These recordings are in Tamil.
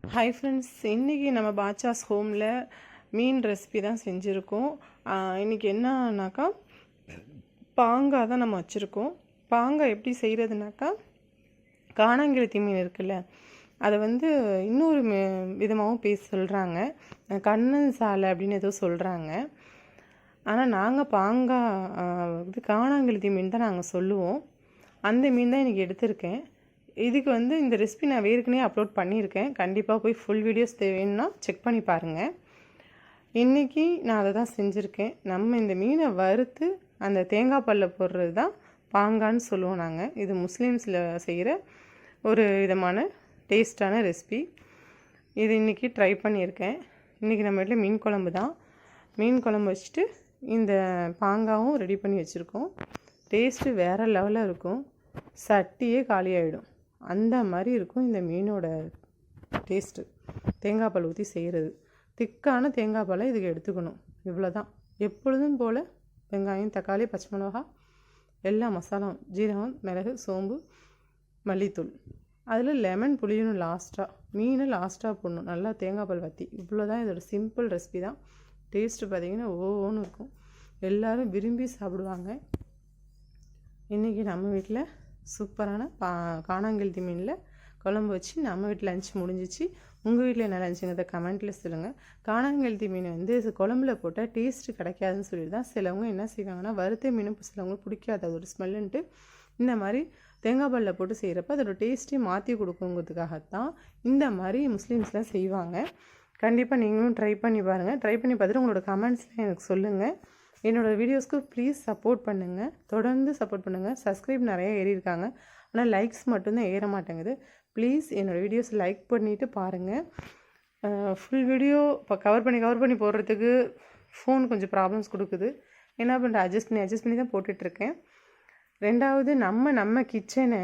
ஹாய் ஃப்ரெண்ட்ஸ், இன்றைக்கி நம்ம பாட்சாஸ் ஹோமில் மீன் ரெசிபி தான் செஞ்சுருக்கோம். இன்றைக்கி என்னன்னாக்கா பாங்காய் தான் நம்ம வச்சுருக்கோம். பாங்காய் எப்படி செய்கிறதுனாக்கா, காணாங்கெளுத்தி மீன் இருக்குல்ல, அதை இன்னொரு விதமாகவும் சொல்கிறாங்க. கண்ணன் சாலை அப்படின்னு ஏதோ சொல்கிறாங்க. ஆனால் நாங்கள் பாங்காய் காணாங்கெளுத்தி மீன் தான் நாங்கள் சொல்லுவோம். அந்த மீன் தான் இன்றைக்கி எடுத்திருக்கேன். இதுக்கு இந்த ரெசிபி நான் ஏற்கனவே அப்லோட் பண்ணியிருக்கேன். கண்டிப்பாக போய் ஃபுல் வீடியோஸ் தேவைன்னா செக் பண்ணி பாருங்கள். இன்றைக்கி நான் அதை தான் செஞ்சுருக்கேன். நம்ம இந்த மீனை வறுத்து அந்த தேங்காய் பல்ல போடுறது தான் பாங்கான்னு சொல்லுவோம் நாங்கள். இது முஸ்லீம்ஸில் செய்கிற ஒரு விதமான டேஸ்டான ரெசிபி. இது இன்றைக்கி ட்ரை பண்ணியிருக்கேன். இன்றைக்கி நம்ம வீட்டில் மீன் குழம்பு தான். மீன் குழம்பு வச்சுட்டு இந்த பாங்காவும் ரெடி பண்ணி வச்சுருக்கோம். டேஸ்ட்டு வேறு லெவலில் இருக்கும். சட்டியே காலியாகிடும், அந்த மாதிரி இருக்கும் இந்த மீனோட டேஸ்ட்டு. தேங்காய் பால் ஊற்றி செய்கிறது, திக்கான தேங்காய் பாலை இதுக்கு எடுத்துக்கணும். இவ்வளோ தான். எப்பொழுதும் போல் வெங்காயம், தக்காளி, பச்சை மிளகா, எல்லா மசாலாவும், ஜீரகம், மிளகு, சோம்பு, மல்லித்தூள், அதில் லெமன் புளியணும். மீனை லாஸ்ட்டாக போடணும். நல்லா தேங்காய் பால் வற்றி. இவ்வளோ தான் இதோட சிம்பிள் ரெசிபி தான். டேஸ்ட்டு பார்த்திங்கன்னா ஓன்னு இருக்கும். எல்லோரும் விரும்பி சாப்பிடுவாங்க. இன்றைக்கி நம்ம வீட்டில் சூப்பரான காணாங்கெளுத்தி மீனில் குழம்பு வச்சு நம்ம வீட்டில் லஞ்ச் முடிஞ்சிச்சு. உங்கள் வீட்டில் என்ன லஞ்சுங்கிறத கமெண்ட்டில் சொல்லுங்கள். காணாங்கெளுத்தி மீன் குழம்புல போட்டால் டேஸ்ட்டு கிடைக்காதுன்னு சொல்லிட்டு தான் சிலவங்க என்ன செய்வாங்கன்னா, வறுத்த மீனும் சிலவங்களுக்கு பிடிக்காது, அது ஒரு ஸ்மெல்லுன்ட்டு இந்த மாதிரி தேங்காய் பாலில் போட்டு செய்கிறப்ப அதோட டேஸ்ட்டையும் மாற்றி கொடுக்குங்கிறதுக்காகத்தான் இந்த மாதிரி முஸ்லீம்ஸ்லாம் செய்வாங்க. கண்டிப்பாக நீங்களும் ட்ரை பண்ணி பாருங்கள். ட்ரை பண்ணி பார்த்துட்டு உங்களோட கமெண்ட்ஸ்லாம் எனக்கு சொல்லுங்கள். என்னோடய வீடியோஸ்க்கு ப்ளீஸ் சப்போர்ட் பண்ணுங்கள், தொடர்ந்து சப்போர்ட் பண்ணுங்கள். சப்ஸ்கிரைப் நிறைய ஏறியிருக்காங்க, ஆனால் லைக்ஸ் மட்டும்தான் ஏற மாட்டேங்குது. ப்ளீஸ் என்னோடய வீடியோஸ் லைக் பண்ணிவிட்டு பாருங்கள். ஃபுல் வீடியோ இப்போ கவர் பண்ணி போடுறதுக்கு ஃபோன் கொஞ்சம் ப்ராப்ளம்ஸ் கொடுக்குது. என்ன பண்ணுறேன், அட்ஜஸ்ட் பண்ணி தான் போட்டுட்ருக்கேன். ரெண்டாவது, நம்ம கிச்சனை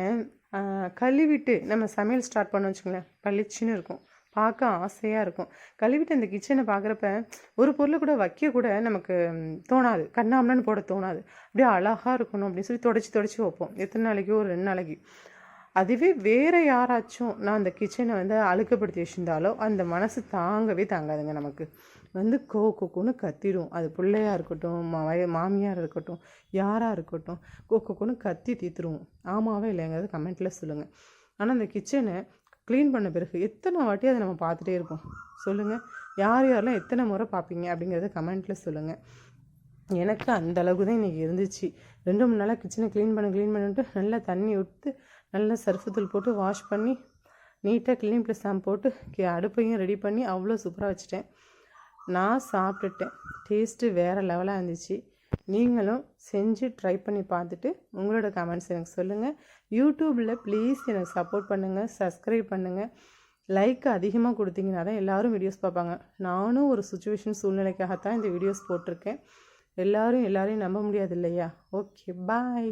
கழுவிட்டு நம்ம சமையல் ஸ்டார்ட் பண்ண வச்சுங்களேன், பளிச்சுன்னு இருக்கும், பார்க்க ஆசையாக இருக்கும். கழுவிட்டு அந்த கிச்சனை பார்க்குறப்ப ஒரு பொருளை கூட வைக்கக்கூட நமக்கு தோணாது, கண்ணாமலன்னு போட தோணாது. அப்படியே அழகாக இருக்கணும் அப்படின்னு சொல்லி தொடச்சி வைப்போம். எத்தனை நாளைக்கு, ஒரு 2 நாளைக்கு. அதுவே வேறு யாராச்சும் நான் அந்த கிச்சனை அழுக்கப்படுத்தி வச்சுருந்தாலோ அந்த மனசு தாங்கவே தாங்காதுங்க. நமக்கு கோன்னு கத்திடும். அது பிள்ளையாக இருக்கட்டும், மாமியார் இருக்கட்டும், யாராக இருக்கட்டும், கோன்னு கத்தி தீத்துருவோம். ஆமாவே இல்லைங்கிறது கமெண்ட்டில் சொல்லுங்கள். ஆனால் அந்த கிச்சனை க்ளீன் பண்ண பிறகு எத்தனை வாட்டி அதை நம்ம பார்த்துட்டே இருப்போம் சொல்லுங்கள். யாரெல்லாம் எத்தனை முறை பார்ப்பீங்க அப்படிங்கிறத கமெண்ட்டில் சொல்லுங்கள். எனக்கு அந்த அளவுக்கு தான் இன்றைக்கி இருந்துச்சு. 2-3 நாளாக கிச்சனை க்ளீன் பண்ணிட்டு நல்லா தண்ணி விட்டு நல்லா சர்ஃபு தூள் போட்டு வாஷ் பண்ணி நீட்டாக க்ளீன் ப்ளஸ் ஷாம்பு போட்டு அடுப்பையும் ரெடி பண்ணி அவ்வளோ சூப்பராக வச்சுட்டேன். நான் சாப்பிட்டுட்டேன். டேஸ்ட்டு வேறு லெவலாக இருந்துச்சு. நீங்களும் செஞ்சு ட்ரை பண்ணி பார்த்துட்டு உங்களோட கமெண்ட்ஸ் எனக்கு சொல்லுங்கள். யூடியூப்பில் ப்ளீஸ் எனக்கு சப்போர்ட் பண்ணுங்கள், சப்ஸ்கிரைப் பண்ணுங்கள். லைக் அதிகமாக கொடுத்தீங்கன்னா தான் எல்லோரும் வீடியோஸ் பார்ப்பாங்க. நானும் ஒரு சூழ்நிலைக்காகத்தான் இந்த வீடியோஸ் போட்டிருக்கேன். எல்லாரையும் நம்ப முடியாது இல்லையா? ஓகே, பாய்.